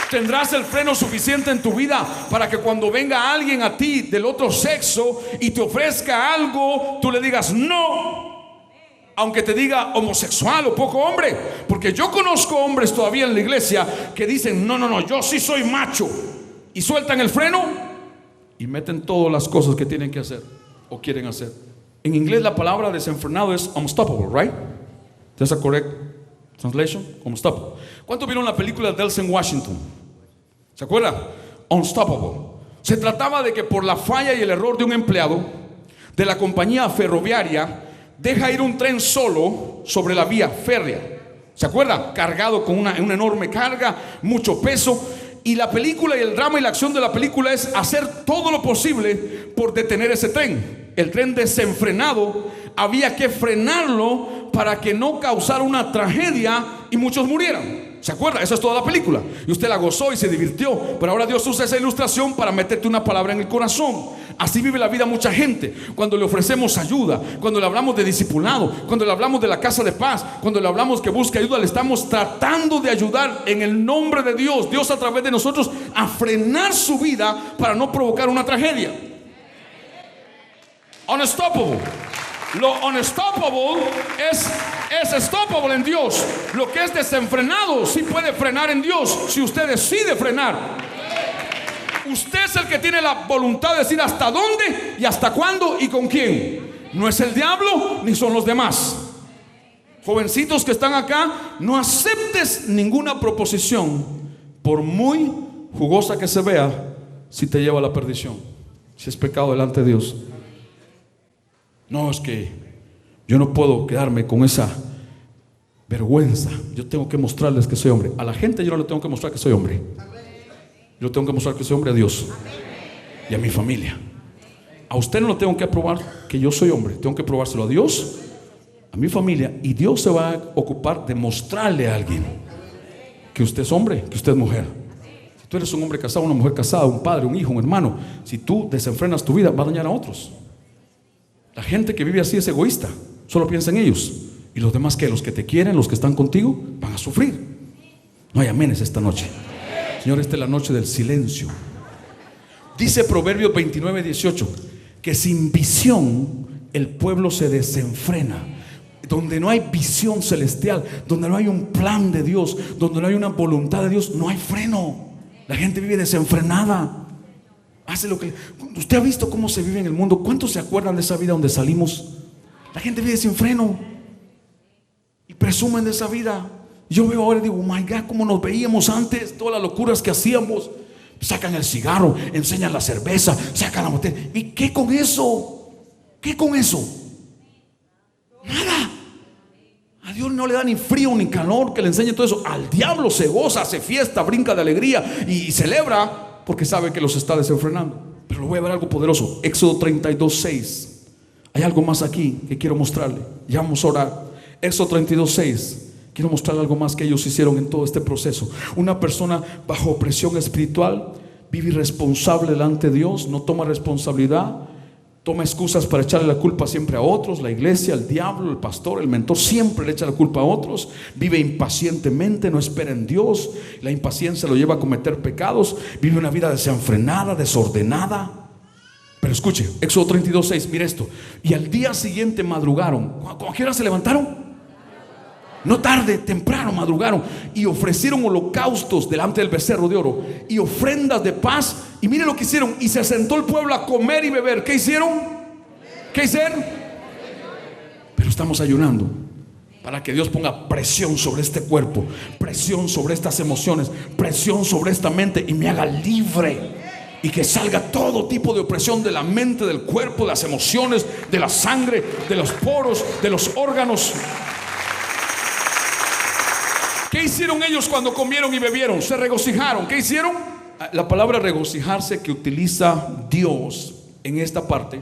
¿Tendrás el freno suficiente en tu vida para que cuando venga alguien a ti del otro sexo y te ofrezca algo, tú le digas no, aunque te diga homosexual o poco hombre? Porque yo conozco hombres todavía en la iglesia que dicen no, yo sí soy macho, y sueltan el freno y meten todas las cosas que tienen que hacer o quieren hacer. En inglés la palabra desenfrenado es unstoppable, right? That's a correct translation, unstoppable. ¿Cuántos vieron la película de Denzel Washington? ¿Se acuerdan? Unstoppable. Se trataba de que por la falla y el error de un empleado de la compañía ferroviaria, deja ir un tren solo sobre la vía férrea. ¿Se acuerdan? Cargado con una enorme carga, mucho peso, Y la película y el drama y la acción de la película es hacer todo lo posible por detener ese tren. El tren desenfrenado había que frenarlo para que no causara una tragedia y muchos murieran. ¿Se acuerda? Esa es toda la película. Y usted la gozó y se divirtió. Pero ahora Dios usa esa ilustración para meterte una palabra en el corazón. Así vive la vida mucha gente. Cuando le ofrecemos ayuda, cuando le hablamos de discipulado, cuando le hablamos de la casa de paz, cuando le hablamos que busca ayuda, le estamos tratando de ayudar en el nombre de Dios. Dios a través de nosotros a frenar su vida para no provocar una tragedia. Unstoppable. Lo unstoppable es stoppable en Dios. Lo que es desenfrenado sí puede frenar en Dios, si usted decide frenar. Usted es el que tiene la voluntad de decir hasta dónde y hasta cuándo y con quién. No es el diablo ni son los demás. Jovencitos que están acá, no aceptes ninguna proposición, por muy jugosa que se vea, si te lleva a la perdición, si es pecado delante de Dios. No, es que yo no puedo quedarme con esa vergüenza. Yo tengo que mostrarles que soy hombre. A la gente yo no le tengo que mostrar que soy hombre. Yo tengo que mostrar que soy hombre a Dios y a mi familia. A usted no le tengo que probar que yo soy hombre. Tengo que probárselo a Dios, a mi familia, y Dios se va a ocupar de mostrarle a alguien que usted es hombre, que usted es mujer. Si tú eres un hombre casado, una mujer casada, un padre, un hijo, un hermano, si tú desenfrenas tu vida, va a dañar a otros. La gente que vive así es egoísta, solo piensa en ellos. Y los demás, que los que te quieren, los que están contigo, van a sufrir. No hay amenes esta noche. Señor, esta es la noche del silencio. Dice Proverbios 29:18 que sin visión el pueblo se desenfrena. Donde no hay visión celestial, donde no hay un plan de Dios, donde no hay una voluntad de Dios, no hay freno. La gente vive desenfrenada. Hace lo que... Usted ha visto cómo se vive en el mundo. ¿Cuántos se acuerdan de esa vida donde salimos? La gente vive sin freno y presumen de esa vida. Yo veo ahora y digo, oh my God, cómo nos veíamos antes, todas las locuras que hacíamos. Sacan el cigarro, enseñan la cerveza, sacan la botella. ¿Y qué con eso? ¿Qué con eso? Nada. A Dios no le da ni frío ni calor que le enseñe todo eso. Al diablo se goza, hace fiesta, brinca de alegría y celebra, porque sabe que los está desenfrenando. Pero le voy a ver algo poderoso. Éxodo 32:6. Hay algo más aquí que quiero mostrarle. Ya vamos a orar. Éxodo 32:6. Quiero mostrarle algo más que ellos hicieron en todo este proceso. Una persona bajo presión espiritual vive irresponsable delante de Dios, no toma responsabilidad, toma excusas para echarle la culpa siempre a otros, la iglesia, el diablo, el pastor, el mentor, siempre le echa la culpa a otros. Vive impacientemente, no espera en Dios. La impaciencia lo lleva a cometer pecados. Vive una vida desenfrenada, desordenada. Pero escuche, Éxodo 32:6, mire esto. Y al día siguiente madrugaron. ¿A qué hora se levantaron? No tarde, temprano madrugaron y ofrecieron holocaustos delante del becerro de oro y ofrendas de paz. Y mire lo que hicieron. Y se sentó el pueblo a comer y beber. ¿Qué hicieron? ¿Qué hicieron? Pero estamos ayunando para que Dios ponga presión sobre este cuerpo, presión sobre estas emociones, presión sobre esta mente, y me haga libre. Y que salga todo tipo de opresión de la mente, del cuerpo, de las emociones, de la sangre, de los poros, de los órganos. ¿Qué hicieron ellos cuando comieron y bebieron? Se regocijaron. ¿Qué hicieron? La palabra regocijarse que utiliza Dios en esta parte,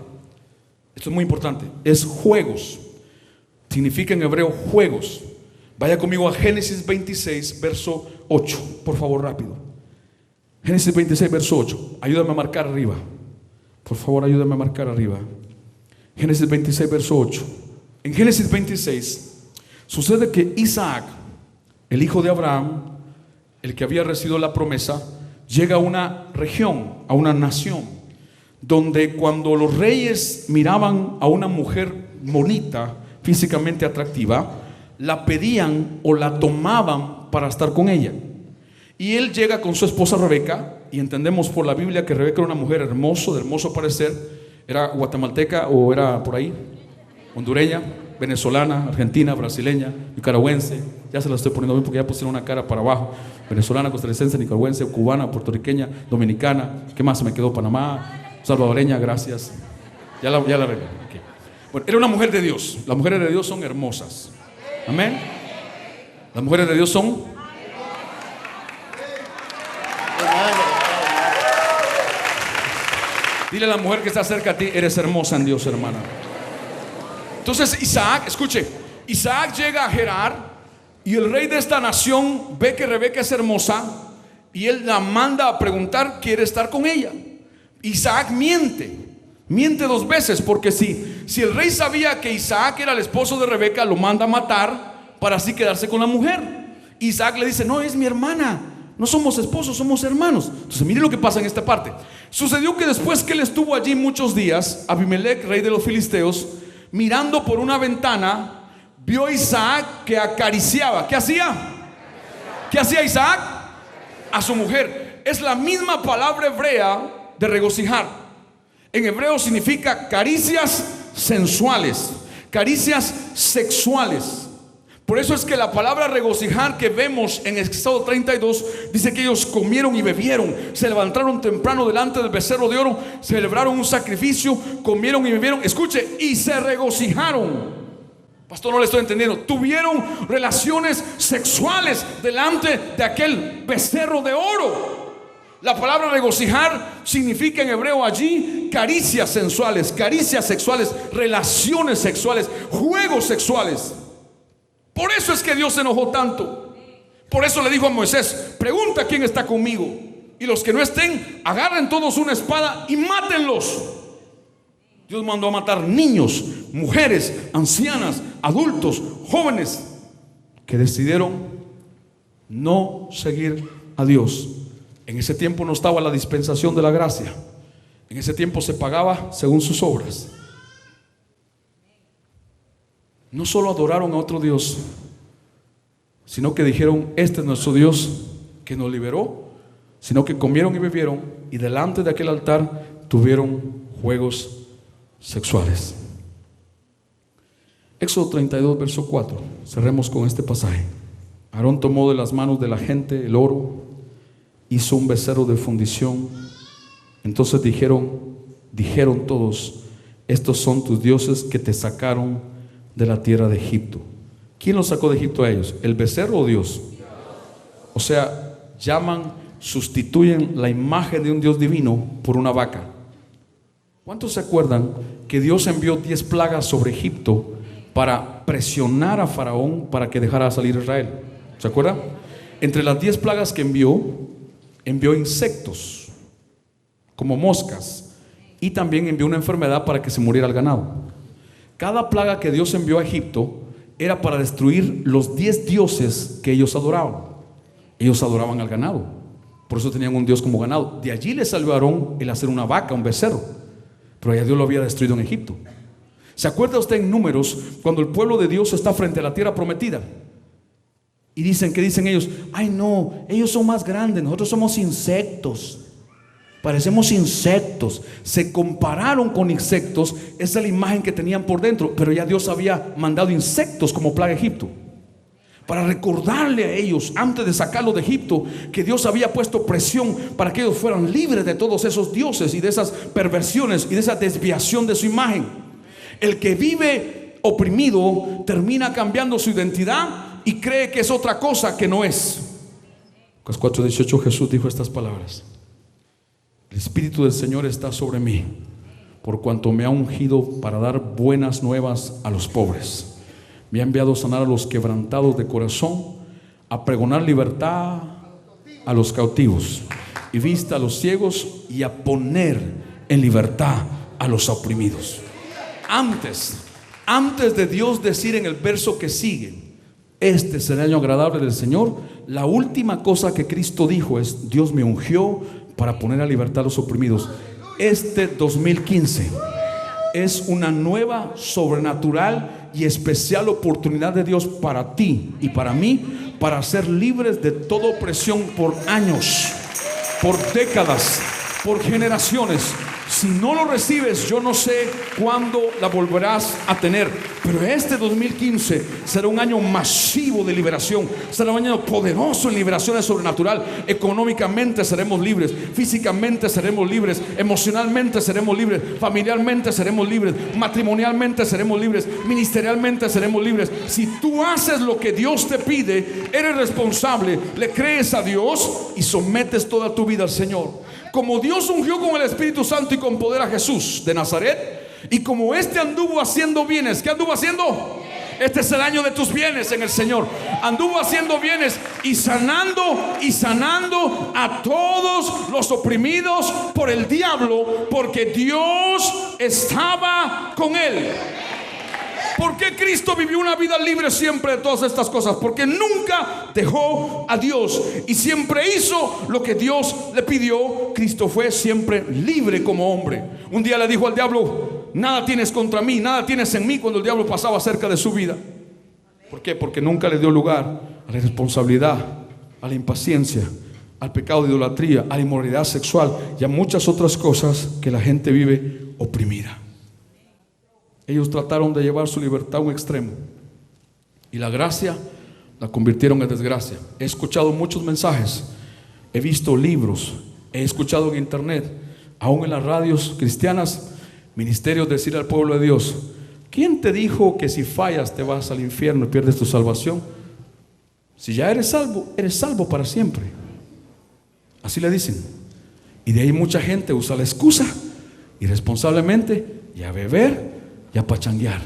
esto es muy importante, es juegos. Significa en hebreo juegos. Vaya conmigo a Génesis 26, verso 8. Por favor, rápido. Génesis 26, verso 8. Ayúdame a marcar arriba. Por favor, ayúdame a marcar arriba. Génesis 26, verso 8. En Génesis 26 sucede que Isaac, el hijo de Abraham, el que había recibido la promesa, llega a una región, a una nación, donde cuando los reyes miraban a una mujer bonita, físicamente atractiva, la pedían o la tomaban para estar con ella. Y él llega con su esposa Rebeca, y entendemos por la Biblia que Rebeca era una mujer hermosa, de hermoso parecer. Era guatemalteca o era por ahí, hondureña, venezolana, argentina, brasileña, nicaragüense. Ya se la estoy poniendo bien porque ya pusieron una cara para abajo. Venezolana, costarricense, nicaragüense, cubana, puertorriqueña, dominicana. ¿Qué más se me quedó? Panamá, salvadoreña, gracias. Ya la arreglé. Okay. Bueno, era una mujer de Dios. Las mujeres de Dios son hermosas. Amén. Las mujeres de Dios son. Dile a la mujer que está cerca a ti: eres hermosa en Dios, hermana. Entonces Isaac, escuche, Isaac llega a Gerar y el rey de esta nación ve que Rebeca es hermosa y él la manda a preguntar, quiere estar con ella. Isaac miente 2 veces, porque si el rey sabía que Isaac era el esposo de Rebeca, lo manda a matar para así quedarse con la mujer. Isaac le dice: no, es mi hermana, no somos esposos, somos hermanos. Entonces mire lo que pasa en esta parte. Sucedió que después que él estuvo allí muchos días, Abimelech, rey de los filisteos, mirando por una ventana, vio a Isaac que acariciaba. ¿Qué hacía? ¿Qué hacía Isaac? A su mujer. Es la misma palabra hebrea de regocijar. En hebreo significa caricias sensuales, caricias sexuales. Por eso es que la palabra regocijar que vemos en Éxodo 32 dice que ellos comieron y bebieron, se levantaron temprano delante del becerro de oro, celebraron un sacrificio, comieron y bebieron, escuche, y se regocijaron. Pastor, no le estoy entendiendo. Tuvieron relaciones sexuales delante de aquel becerro de oro. La palabra regocijar significa en hebreo allí caricias sensuales, caricias sexuales, relaciones sexuales, juegos sexuales. Por eso es que Dios se enojó tanto. Por eso le dijo a Moisés: pregunta quién está conmigo, y los que no estén, agarren todos una espada y mátenlos. Dios mandó a matar niños, mujeres, ancianas, adultos, jóvenes que decidieron no seguir a Dios. En ese tiempo no estaba la dispensación de la gracia. En ese tiempo se pagaba según sus obras. No solo adoraron a otro Dios, sino que dijeron: este es nuestro Dios que nos liberó. Sino que comieron y bebieron, y delante de aquel altar tuvieron juegos sexuales. Éxodo 32 verso 4. Cerremos con este pasaje. Aarón tomó de las manos de la gente el oro, hizo un becerro de fundición. Entonces dijeron todos: estos son tus dioses que te sacaron de la tierra de Egipto. ¿Quién los sacó de Egipto a ellos? ¿El becerro o Dios? O sea, sustituyen la imagen de un Dios divino por una vaca. ¿Cuántos se acuerdan que Dios envió 10 plagas sobre Egipto para presionar a Faraón para que dejara salir a Israel? ¿Se acuerdan? Entre las 10 plagas que envió insectos como moscas, y también envió una enfermedad para que se muriera el ganado. Cada plaga que Dios envió a Egipto era para destruir los 10 dioses que ellos adoraban. Ellos adoraban al ganado, por eso tenían un Dios como ganado. De allí le salió a Aarón el hacer una vaca, un becerro, pero ya Dios lo había destruido en Egipto. ¿Se acuerda usted en Números cuando el pueblo de Dios está frente a la tierra prometida? Y ¿qué dicen ellos? Ay no, ellos son más grandes, nosotros somos insectos, parecemos insectos. Se compararon con insectos. Esa es la imagen que tenían por dentro. Pero ya Dios había mandado insectos como plaga a Egipto, para recordarle a ellos, antes de sacarlos de Egipto, que Dios había puesto presión para que ellos fueran libres de todos esos dioses y de esas perversiones y de esa desviación de su imagen. El que vive oprimido termina cambiando su identidad y cree que es otra cosa que no es. Lucas 4:18, Jesús dijo estas palabras: el Espíritu del Señor está sobre mí, por cuanto me ha ungido para dar buenas nuevas a los pobres. Me ha enviado a sanar a los quebrantados de corazón, a pregonar libertad a los cautivos y vista a los ciegos, y a poner en libertad a los oprimidos. Antes de Dios decir en el verso que sigue: este es el año agradable del Señor, la última cosa que Cristo dijo es: Dios me ungió para poner a libertad a los oprimidos. Este 2015 es una nueva, sobrenatural y especial oportunidad de Dios para ti y para mí, para ser libres de toda opresión por años, por décadas, por generaciones. Si no lo recibes, yo no sé cuándo la volverás a tener, pero este 2015 será un año masivo de liberación, será un año poderoso en liberación sobrenatural. Económicamente seremos libres, físicamente seremos libres, emocionalmente seremos libres, familiarmente seremos libres, matrimonialmente seremos libres, ministerialmente seremos libres. Si tú haces lo que Dios te pide, eres responsable, le crees a Dios y sometes toda tu vida al Señor. como Dios ungió con el Espíritu Santo y con poder a Jesús de Nazaret, y como este anduvo haciendo bienes. ¿Qué anduvo haciendo? Este es el año de tus bienes en el Señor. Anduvo haciendo bienes y sanando a todos los oprimidos por el diablo, porque Dios estaba con él. ¿Por qué Cristo vivió una vida libre siempre de todas estas cosas? Porque nunca dejó a Dios y siempre hizo lo que Dios le pidió. Cristo fue siempre libre como hombre. Un día le dijo al diablo: nada tienes contra mí, nada tienes en mí, cuando el diablo pasaba cerca de su vida. ¿Por qué? Porque nunca le dio lugar a la irresponsabilidad, a la impaciencia, al pecado de idolatría, a la inmoralidad sexual y a muchas otras cosas que la gente vive oprimida. Ellos trataron de llevar su libertad a un extremo y la gracia la convirtieron en desgracia. He escuchado muchos mensajes, he visto libros, he escuchado en internet, aún en las radios cristianas, ministerios decir al pueblo de Dios: ¿quién te dijo que si fallas te vas al infierno y pierdes tu salvación? Si ya eres salvo para siempre. Así le dicen. Y de ahí mucha gente usa la excusa irresponsablemente y a beber y a pachanguear,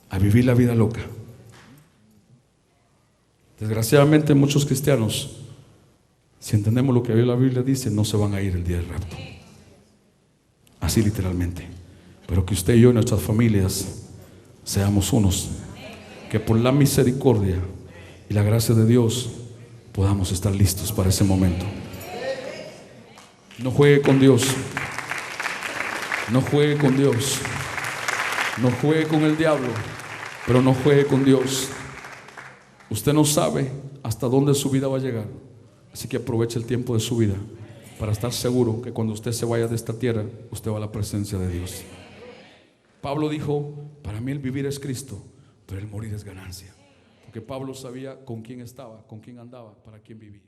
a vivir la vida loca. Desgraciadamente muchos cristianos, si entendemos lo que la Biblia dice, no se van a ir el día del rapto. Así literalmente. Pero que usted y yo y nuestras familias seamos unos que por la misericordia y la gracia de Dios podamos estar listos para ese momento. No juegue con Dios. No juegue con Dios. No juegue con el diablo, pero no juegue con Dios. Usted no sabe hasta dónde su vida va a llegar. Así que aproveche el tiempo de su vida para estar seguro que cuando usted se vaya de esta tierra, usted va a la presencia de Dios. Pablo dijo: para mí el vivir es Cristo, pero el morir es ganancia. Porque Pablo sabía con quién estaba, con quién andaba, para quién vivía.